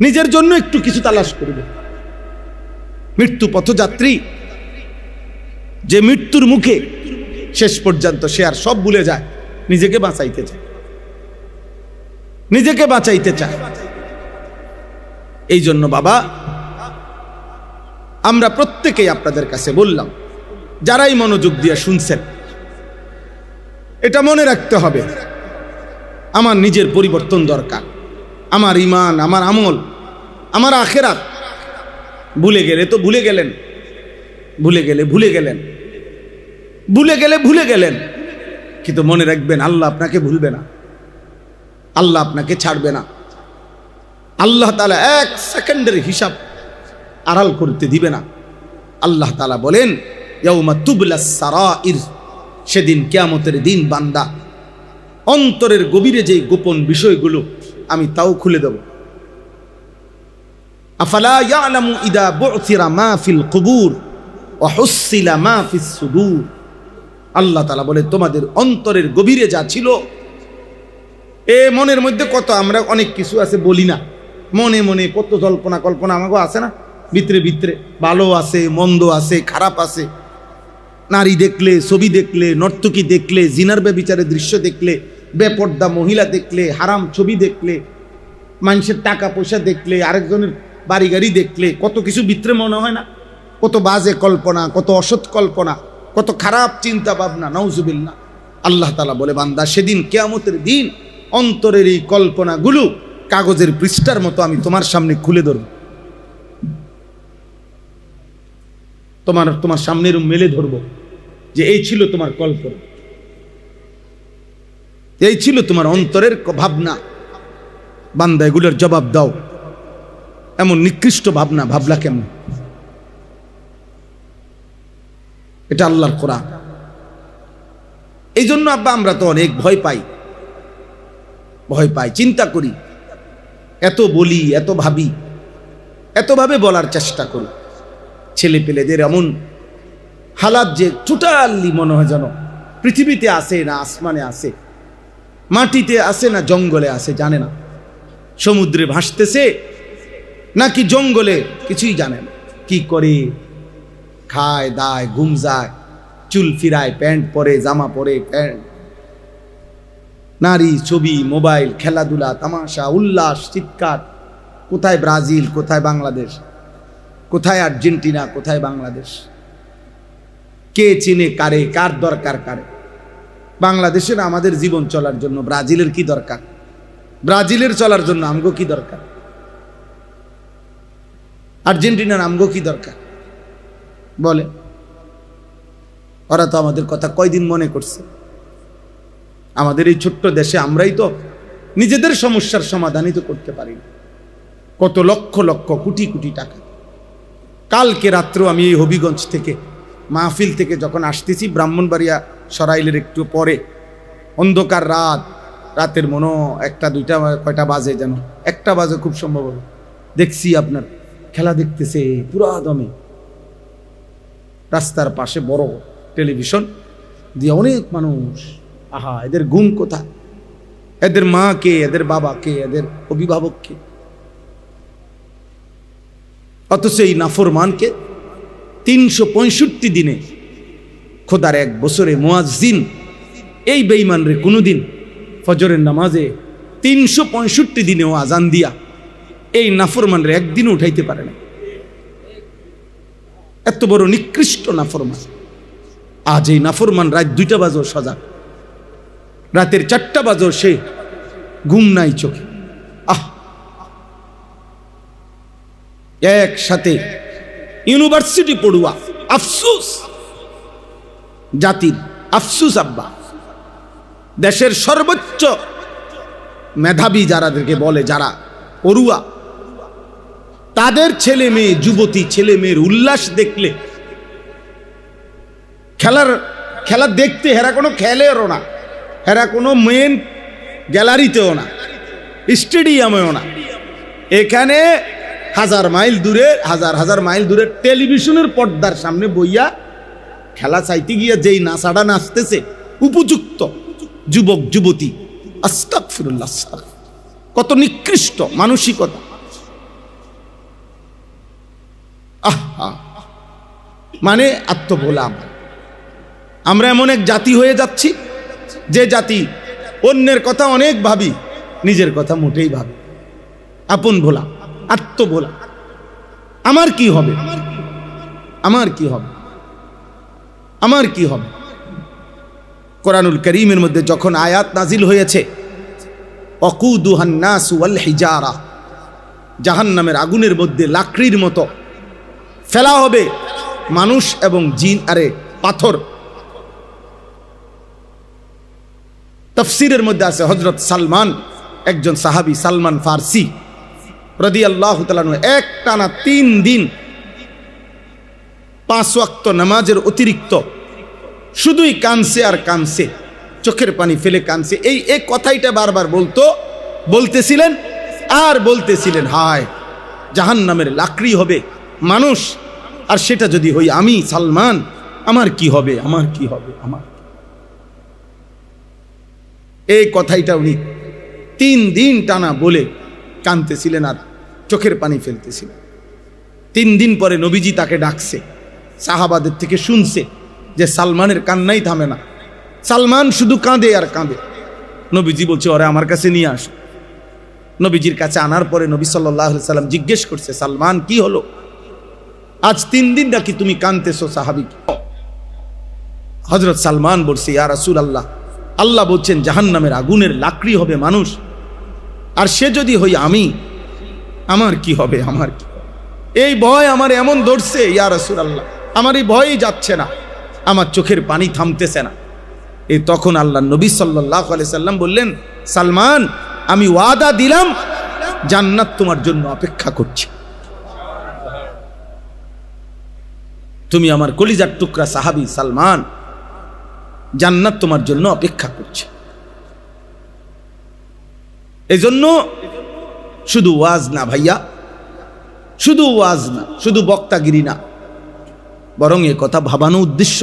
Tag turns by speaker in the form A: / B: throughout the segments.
A: নিজের জন্য একটু কিছু তালাশ করবে। মৃত্যু পথযাত্রী যে মৃত্যুর মুখে শেষ পর্যন্ত সে আর সব ভুলে যায়, নিজেকে বাঁচাইতে চায়, নিজেকে বাঁচাইতে চায়। এই জন্য বাবা, আমরা প্রত্যেকেই আপনাদের কাছে বললাম, যারাই মনোযোগ দিয়ে শুনছেন, এটা মনে রাখতে হবে, আমার নিজের পরিবর্তন দরকার। আমার ঈমান, আমার আমল, আমার আখিরাত ভুলে গেলে তো ভুলে গেলেন, ভুলে গেলে ভুলে গেলেন, ভুলে গেলে ভুলে গেলেন, কিন্তু মনে রাখবেন আল্লাহ আপনাকে ভুলবে না, আল্লাহ আপনাকে ছাড়বে না। আল্লাহ তাআলা এক সেকেন্ডের হিসাব আড়াল করতে দিবে না। আল্লাহ তাআলা বলেন, ইয়াউমা তুবলাস সারাইর, সেদিন কিয়ামতের দিন বান্দা অন্তরের গভীরে যে গোপন বিষয়গুলো আমি তাও খুলে দেব। আফালা ইয়ালামু ইদা বু'থিরা মা ফিল কুবুর ওয়া হুসিলা মা ফিস সুদূর। আল্লাহ তাআলা বলে, তোমাদের অন্তরের গভীরে যা ছিল, এ মনের মধ্যে কত আমরা অনেক কিছু আছে বলি না, মনে মনে কত জল্পনা কল্পনা আমাকে আছে না, ভিতরে ভিতরে ভালো আছে, মন্দ আছে, খারাপ আছে। নারী দেখলে, ছবি দেখলে, নর্তকী দেখলে, জিনার ব্যভিচারের দৃশ্য দেখলে, বেপর্দা মহিলা দেখলে, হারাম ছবি দেখলে, মানুষের টাকা পয়সা দেখলে, আরেকজনের বাড়ি গাড়ি দেখলে, কত কিছু ভিতরে মনে হয় না, কত বাজে কল্পনা, কত অসৎ কল্পনা, কত খারাপ চিন্তা ভাবনা, নাউজুবিল্লাহ। আল্লাহ তাআলা বলে, বান্দা সেদিন কিয়ামতের দিন অন্তরের এই কল্পনাগুলো কাগজের পৃষ্ঠার মতো আমি তোমার সামনে খুলে ধরব, তোমার সামনে মেলে ধরব, যে এই ছিল তোমার কল্পনা, এই ছিল তোমার অন্তরের ভাবনা। বান্দা এগুলোর জবাব দাও। এমন নিকৃষ্ট ভাবনা ভাবলা কেমন? এটা আল্লাহর কোরআন। এই জন্য আব্বা আমরা তো অনেক ভয় পাই, চিন্তা করি, এত বলি, এত ভাবি, এতভাবে বলার চেষ্টা করি। ছেলে পেলেদের এমন হালাত যে টোটালি মনে হয় যেন পৃথিবীতে আসে না আসমানে আসে, মাটিতে আসে না জঙ্গলে আসে, জানে না সমুদ্রে ভাসতেছে নাকি জঙ্গলে, কিছুই জানে না। কি করে খায় দায়, ঘুম যায়, চুল ফিরায়, প্যান্ট পরে, জামা পরে, প্যান্ট, নারী, ছবি, মোবাইল, খেলাধুলা, তামাশা, উল্লাস, চিৎকার। কোথায় ব্রাজিল, কোথায় বাংলাদেশ, কোথায় আর্জেন্টিনা, কোথায় বাংলাদেশ? কে চিনে কারে, কার দরকার কারে? বাংলাদেশের আমাদের জীবন চলার জন্য ব্রাজিলের কি দরকার? ব্রাজিলের চলার জন্য আমগো কি দরকার? আর্জেন্টিনার আমগো কি দরকার? বলে, ওরা তো আমাদের কথা কয়দিন মনে করছে। আমাদের এই ছোট্ট দেশে আমরাই তো নিজেদের সমস্যার সমাধানই তো করতে পারি না। কত লক্ষ লক্ষ কোটি কোটি টাকা। কালকে রাত্রেও আমি এই হবিগঞ্জ থেকে মাহফিল থেকে যখন আসতেছি, ব্রাহ্মণবাড়িয়া সরাইলের একটু পরে, অন্ধকার রাত, রাতের মনে 1টা 2টা কয়টা বাজে যেন, 1টা বাজে খুব সম্ভব, দেখছি আপনার খেলা দেখতেছে পুরা দমে, রাস্তার পাশে বড় টেলিভিশন দিয়ে অনেক মানুষ। আহা, এদের ঘুম কোথায়? এদের মা কে, এদের বাবা কে, এদের অভিভাবক কে? অথচ এই নাফরমানকে 365 দিনে, খোদার 1 বছরে মুয়াজ্জিন এই বেঈমান রে কোনোদিন ফজরের নামাজে 365 দিনেও আজান দিয়া এই নাফরমান রে একদিনও উঠাইতে পারে না। এত বড় নিকৃষ্ট নাফরমান। আজ এই নাফরমান রাত 2টা বাজেও সজাগ, রাতের 4টা বাজেও সে ঘুম নাই চোখে। একসাথে ইউনিভার্সিটি পড়ুয়া, আফসোস জাতির, আফসোস আব্বা, দেশের সর্বোচ্চ মেধাবী যারাদেরকে বলে, যারা পড়ুয়া, তাদের ছেলে মেয়ে, যুবতী ছেলে মেয়ের উল্লাস দেখলে, খেলা দেখতে, হেরা কোনো খেলেও না, হেরা কোনো মেন গ্যালারিতেও না, স্টেডিয়ামেও না, এখানে হাজার হাজার মাইল দূরে টেলিভিশনের পর্দার সামনে বইয়া খেলা চাইতে গিয়া যেই নাচাটা নাচতেছে উপযুক্ত যুবক যুবতী, আস্তাগফিরুল্লাহ, কত নিকৃষ্ট মানসিকতা। আহা, মানে আত্মভোলা। আমরা এমন এক জাতি হয়ে যাচ্ছি যে জাতি অন্যের কথা অনেক ভাবি, নিজের কথা মোটেই ভাবি। আপন ভোলা, আত্মভোলা। আমার কি হবে, আমার কি হবে, আমার কি হবে। কোরআনুল কারীমের মধ্যে যখন আয়াত নাজিল হয়েছে ওয়াকুদুহান নাস ওয়াল হিজারা, জাহান্নামের আগুনের মধ্যে লাকড়ির মতো ফেলা হবে মানুষ এবং জিন, পাথর। তাফসীরের মধ্যে আছে হযরত সালমান, একজন সাহাবী সালমান ফারসি রাদিয়াল্লাহু তাআলা আনহু, একটানা 3 দিন 5 ওয়াক্ত নামাজের অতিরিক্ত শুধুই কানছে আর কানছে, চোখের পানি ফেলে কানছে। এই কথাইটা বারবার বলতেছিলেন আর বলতেছিলেন, হায় জাহান্নামের লাকড়ি হবে মানুষ, আর সেটা যদি হই আমি সালমান, আমার কি হবে, আমার কি হবে, আমার। এই কথাইটা উনি 3 দিন টানা বলে কাঁদতেছিলেন আর চোখের পানি ফেলতেছিলেন। 3 দিন পরে নবীজি তাকে ডাকছে, সাহাবাদের থেকে শুনছে যে সালমানের কান্নাই থামে না, সালমান শুধু কাঁদে আর কাঁদে। নবীজি বলছে, ওরে আমার কাছে নিয়ে আস। নবীজির কাছে আনার পরে নবী সাল্লাল্লাহু আলাইহি সাল্লাম জিজ্ঞেস করছে, সালমান কি হলো, আজ 3 দিন নাকি তুমি কাঁদতেছো সাহাবী? হযরত সালমান বলছে, ইয়া রাসূলুল্লাহ, আল্লাহ বলছেন জাহান্নামের আগুনের লাকড়ি হবে মানুষ, আর সে যদি হই আমি, আমার কি হবে, আমার কি হবে। এই ভয় আমার এমন ধরছে ইয়া রাসূলুল্লাহ, আমার এই ভয়ই যাচ্ছে না, আমার চোখের পানি থামতেছে না। এই তখন আল্লাহ নবী সাল্লাল্লাহু আলাইহি সাল্লাম বললেন, সালমান, আমি ওয়াদা দিলাম জান্নাত তোমার জন্য অপেক্ষা করছে। তুমি আমার কলিজার টুকরা সাহাবী সালমান, জান্নাত তোমার জন্য অপেক্ষা করছে। এজন্য শুধু ওয়াজ না ভাইয়া, শুধু ওয়াজ না, শুধু বক্তাগিরি না, বরং এ কথা ভাবানো উদ্দেশ্য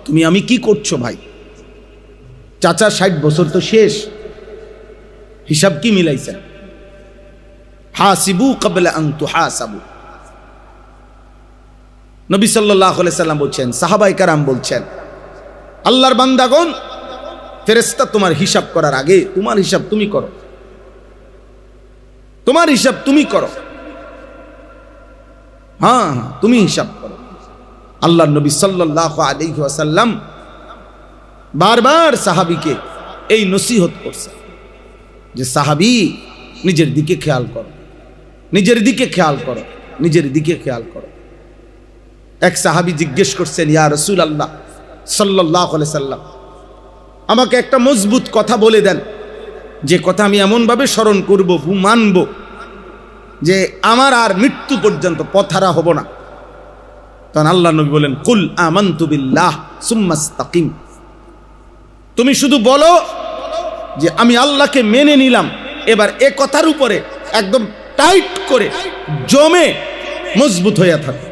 A: তুমি আমি কি করছো ভাই। চাচা 60 বছর তো শেষ, হিসাব কি মিলাইছেন? হাসিবু ক্বাবলা আন তুহাসাবু। নবী সাল্লাল্লাহু আলাইহি সাল্লাম বলছেন, সাহাবায়ে কেরাম বলছেন, আল্লাহর বান্দাগণ, ফেরেশতা তোমার হিসাব করার আগে তোমার হিসাব তুমি করো, তোমার হিসাব তুমি করো। হ্যাঁ, তুমি হিসাব করো। আল্লাহর নবী সাল্লাল্লাহু আলাইহি ওয়াসাল্লাম বারবার সাহাবীকে এই নসিহত করছে যে সাহাবী, নিজের দিকে খেয়াল করো, নিজের দিকে খেয়াল করো, নিজের দিকে খেয়াল করো। এক সাহাবী জিজ্ঞেস করছেন, ইয়া রাসূলুল্লাহ সাল্লাল্লাহু আলাইহি সাল্লাম, আমাকে একটা মজবুত কথা বলে দেন, যে কথা আমি এমনভাবে স্মরণ করব, মানব, যে আমার আর মৃত্যু পর্যন্ত পথহারা হব না। তখন আল্লাহ নবী বলেন, কুল আমানতু বিল্লাহ সুম্মা ইসতাকিম। তুমি শুধু বলো যে আমি আল্লাহকে মেনে নিলাম, এবার এ কথার উপরে একদম টাইট করে জমে মজবুত হয়ে থাকে।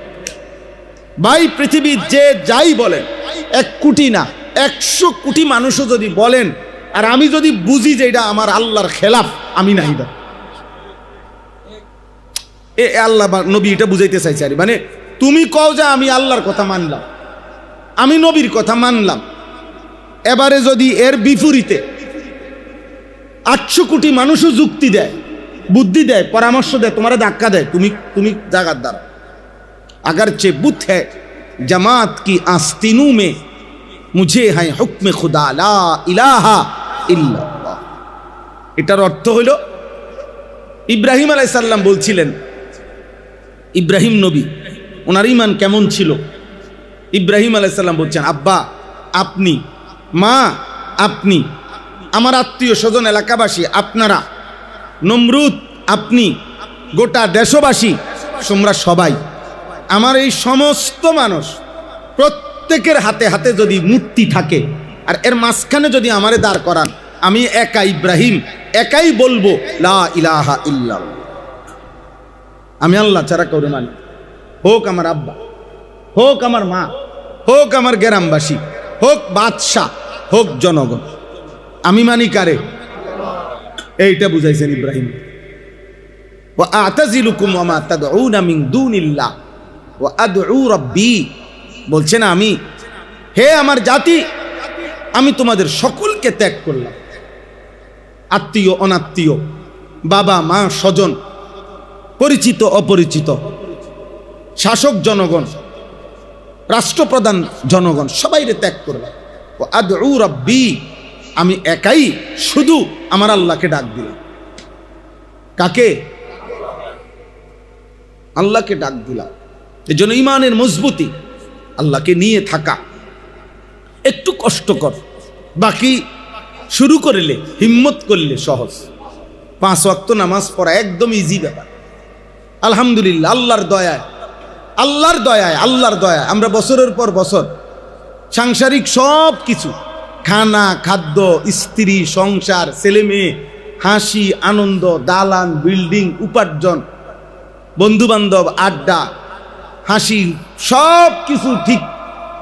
A: ভাই, পৃথিবীর যে যাই বলেন, 1 কোটি না 100 কোটি মানুষও যদি বলেন, আর আমি যদি বুঝি যে এটা আমার আল্লাহর খেলাফ, আমি নাই দা। আল্লাহ নবী এটা বুঝাইতে চাইছে, আর মানে তুমি কও যে আমি আল্লাহর কথা মানলাম, আমি নবীর কথা মানলাম, এবারে যদি এর বিপরীতে 800 কোটি মানুষও যুক্তি দেয়, বুদ্ধি দেয়, পরামর্শ দেয়, তোমার ধাক্কা দেয়, তুমি জাগার দ্বারা। अगर चे बुत है जमात की आस्तीनों में, मुझे है हुक्म खुदा ला इलाहा इल्लाल्लाह। এটার অর্থ হলো, ইব্রাহিম আলাইহিস সালাম বলছিলেন, ইব্রাহিম নবী, ওনার ঈমান কেমন ছিল? ইব্রাহিম আলাইহিস সালাম বলছেন, আব্বা আপনি, মা আপনি, আমার আত্মীয় স্বজন এলাকাবাসী আপনারা, নমরুদ আপনি, গোটা দেশবাসী, তোমরা সবাই, আমার এই সমস্ত মানুষ প্রত্যেকের হাতে হাতে যদি মূর্তি থাকে, আর এর মাঝখানে যদি আমারে দাঁড় করান, আমি একা ইব্রাহিম একাই বলবো লা ইলাহা ইল্লাল্লাহ, আমি আল্লাহ ছাড়া কাউরে মানি। হোক আমার আব্বা, হোক আমার মা, হোক আমার গ্রামবাসী, হোক বাদশাহ, হোক জনগণ, আমি মানি কারে? এইটা বুঝাইছেন ইব্রাহিম। ওয়া আতাজিলুকুম ওয়া মা তাদউনা মিন দুনিল্লাহ, ওয়া আদউ রাব্বি, বলছেন আমি, হে আমার জাতি, আমি তোমাদের সকলকে ত্যাগ করলাম, আত্মীয় অনাত্মীয়, বাবা মা স্বজন, পরিচিত অপরিচিত, শাসক জনগণ, রাষ্ট্রপ্রধান জনগণ, সবাইরে ত্যাগ করলাম। ওয়া আদউ রাব্বি, আমি একাই শুধু আমার আল্লাহকে ডাক দিলাম। কাকে? আল্লাহকে ডাক দিলাম। এই জন্য ইমানের মজবুতি, আল্লাহকে নিয়ে থাকা একটু কষ্টকর, বাকি শুরু করলে, হিম্মত করলে সহজ। 5 ওয়াক্ত নামাজ পড়া একদম ইজি ব্যাপার। আলহামদুলিল্লাহ, আল্লাহর দয়ায়, আল্লাহর দয়ায়, আল্লাহর দয়ায় আমরা বছরের পর বছর সাংসারিক সব কিছু, খানা, খাদ্য, স্ত্রী, সংসার, ছেলে মেয়ে, হাসি, আনন্দ, দালান, বিল্ডিং, উপার্জন, বন্ধু বান্ধব, আড্ডা, হাসি, সব কিছু ঠিক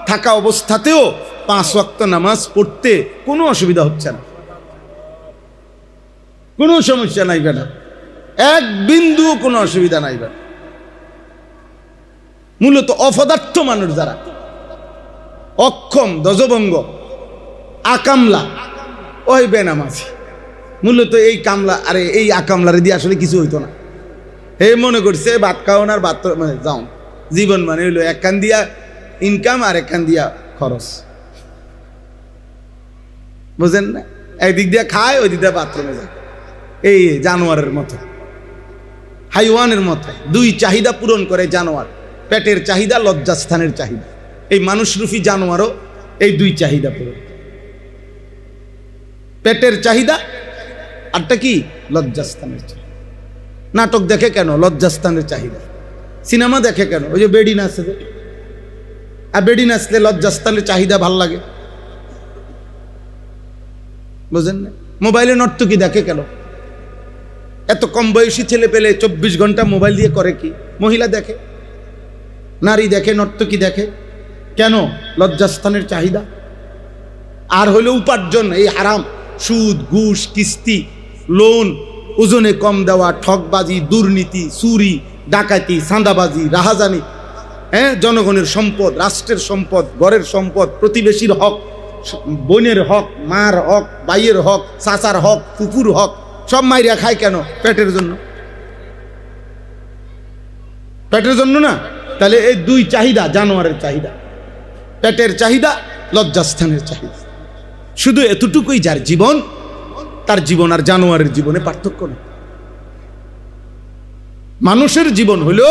A: থাকা অবস্থাতেও 5 ওয়াক্ত নামাজ পড়তে কোনো অসুবিধা হচ্ছে না, কোনো সমস্যা নাই বেটা, এক বিন্দু কোনো অসুবিধা নাই বেটা। মূলত অপদার্থ মানুষ যারা, অক্ষম, দজভঙ্গ, আকামলা, ওই বেনামাজি, মূলত এই কামলা, আরে এই আকামলারে দিয়ে আসলে কিছু হইতো না। হে মনে করছে ভাত খাওয়ান আর ভাত যাও, জীবন মানে হইলো এক কান দিয়া ইনকাম আর এক কান দিয়া খরচ, বুঝেন না? একদিক দিয়ে খায়, ওই দিক দিয়ে বাথরুমে যায়, এই জানোয়ারের মতো, হাইওয়ানের মতো। 2 চাহিদা পূরণ করে জানোয়ার, পেটের চাহিদা, লজ্জাস্থানের চাহিদা। এই মানুষরূপী জানোয়ারও এই 2 চাহিদা পূরণ, পেটের চাহিদা আরটা কি? লজ্জাস্থানের চাহিদা। নাটক দেখে কেন? লজ্জাস্থানের চাহিদা। সিনেমা দেখে কেন? ওই যে বেডি নাচে, আর বেডি নাচলে লজ্জাস্থানের চাহিদা ভাল লাগে, বুঝেন না? মোবাইলে নর্তকী দেখে কেন? এত কম বয়সী ছেলে পেলে 24 ঘন্টা মোবাইল দিয়ে করে কি? মহিলা দেখে, নারী দেখে, নর্তকী দেখে কেন? লজ্জাস্থানের চাহিদা। আর হইল উপার্জন, এই হারাম, সুদ, ঘুষ, কিস্তি, লোন, ওজনে কম দেওয়া, ঠকবাজি, দুর্নীতি, চুরি, ডাকাতি, চাঁদাবাজি, রাহাজানি, জনগণের সম্পদ, রাষ্ট্রের সম্পদ, ঘরের সম্পদ, প্রতিবেশীর হক, বোনের হক, মার হক, ভাইয়ের হক, চাচার হক, ফুপুর হক, সব মাইরা খায় কেন? পেটের জন্য, পেটের জন্য না? তাহলে এই 2 চাহিদা, জানোয়ারের চাহিদা, পেটের চাহিদা, লজ্জাস্থানের চাহিদা। শুধু এতটুকুই যার জীবন, তার জীবন আর জানোয়ারের জীবনে পার্থক্য নেই। মানুষের জীবন হলো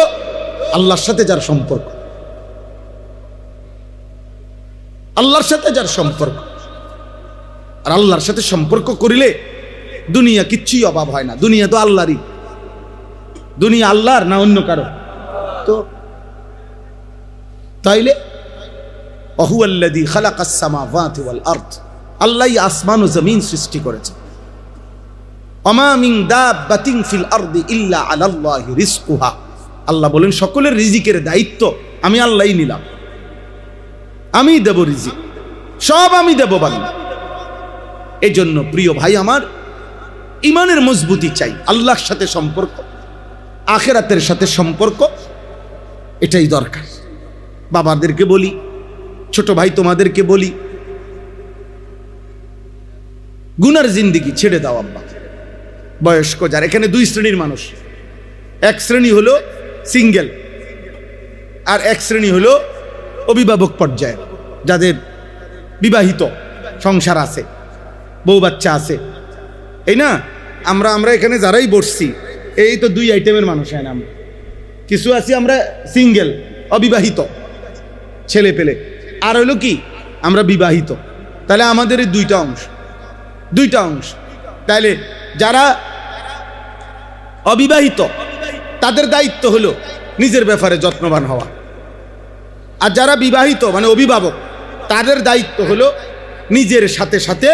A: আল্লাহর সাথে যার সম্পর্ক, আল্লাহর সাথে যার সম্পর্ক। আর আল্লাহর সাথে সম্পর্ক করিলে দুনিয়া কিচ্ছুই অভাব হয় না। দুনিয়া তো আল্লাহরই। দুনিয়া আল্লাহর না অন্য কারো? তো তাইলে ওয়াহুয়াল্লাযী খালাকাস সামাওয়াতি ওয়াল আরদ, আল্লাহই আসমান ও জমিন সৃষ্টি করেছে। ওমা মিন দাব্বাতিন ফিল আরদি ইল্লা আলাল্লাহি রিজকুহা, আল্লাহ বলেন সকলের রিজিকের দায়িত্ব আমি আল্লাহই নিলাম, আমি দেব রিজিক, সব আমি দেব বান্দা। এই জন্য প্রিয় ভাই আমার, ইমানের মজবুতি চাই, আল্লাহর সাথে সম্পর্ক, আখিরাতের সাথে সম্পর্ক, এটাই দরকার। বাবাদেরকে বলি, ছোট ভাই তোমাদেরকে বলি, গুনার জিন্দিগি ছেড়ে দাও আব্বা। বয়স্ক যারা, এখানে 2 শ্রেণীর মানুষ, এক শ্রেণী হলো সিঙ্গেল, আর এক শ্রেণী হলো অভিভাবক পর্যায়ে, যাদের বিবাহিত সংসার আছে, বউ বাচ্চা আছে। এই না, আমরা এখানে যারাই বসছি, এই তো 2 আইটেমের মানুষ। হয় না, আমরা কিছু আছি আমরা সিঙ্গেল, অবিবাহিত ছেলে পেলে, আর হইলো কি আমরা বিবাহিত। তাহলে আমাদের এই 2টা অংশ। তাহলে যারা অবিবাহিত তাদের দায়িত্ব হলো নিজের ব্যাপারে যত্নবান হওয়া, আর যারা বিবাহিত মানে অভিভাবক, তাদের দায়িত্ব হলো নিজের সাথে সাথে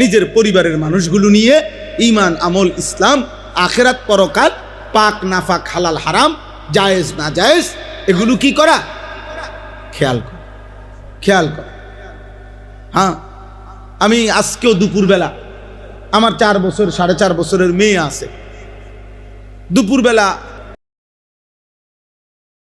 A: নিজের পরিবারের মানুষগুলো নিয়ে ঈমান, আমল, ইসলাম, আখিরাত, পরকাল, পাক নাফাক, হালাল হারাম, জায়েজ না জায়েজ, এগুলো কি করা? খেয়াল কর। হ্যাঁ, আমি আজকেও দুপুরবেলা, আমার 4 বছর 4.5 বছরের মেয়ে আছে, দুপুরবেলা